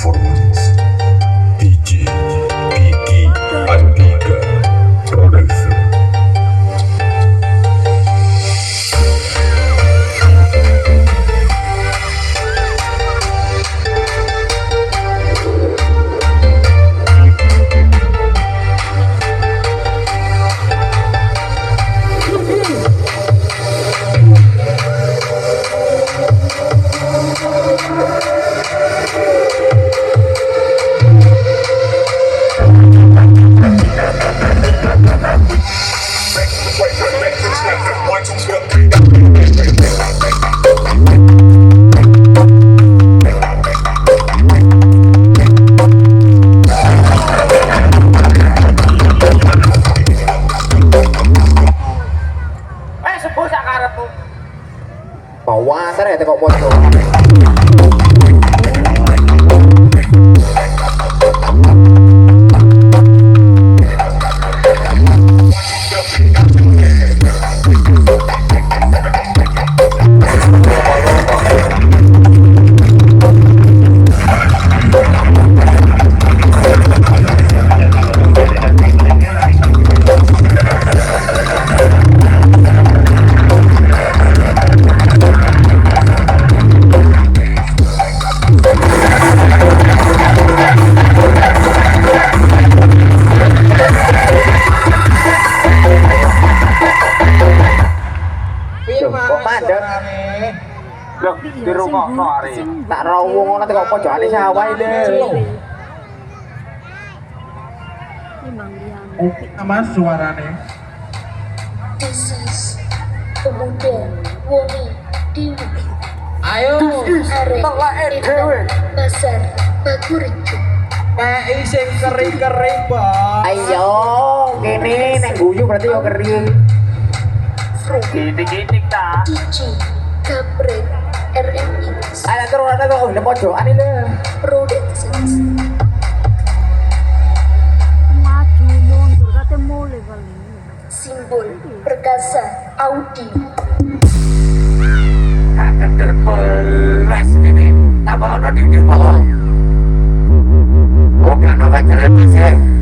Performance DJ Kiki Andika Production. Sebut sak karepmu. Bawa antar ya teko podo. Kok mandek? Loh, di rumah no hari. Tak rawung ngono teko pojokane sawah iki. Mas suarane. Disease, kemudian woni dewi, Ayo, telain dhewe. pasar Bagurejo, Pei sing kering-kering, Bang. Ayo, kene nek guyu berarti yo kering. Gitik-gitik ta. Cici, Kampret, RMI, Ada terus ada kok udah pojokan ini. Productions, maju mundur kate mulai kali Simbol Perkasa Audio, Kakek terbelas ini. Tak bawa di bawah. Kok nggak ada cerita sih?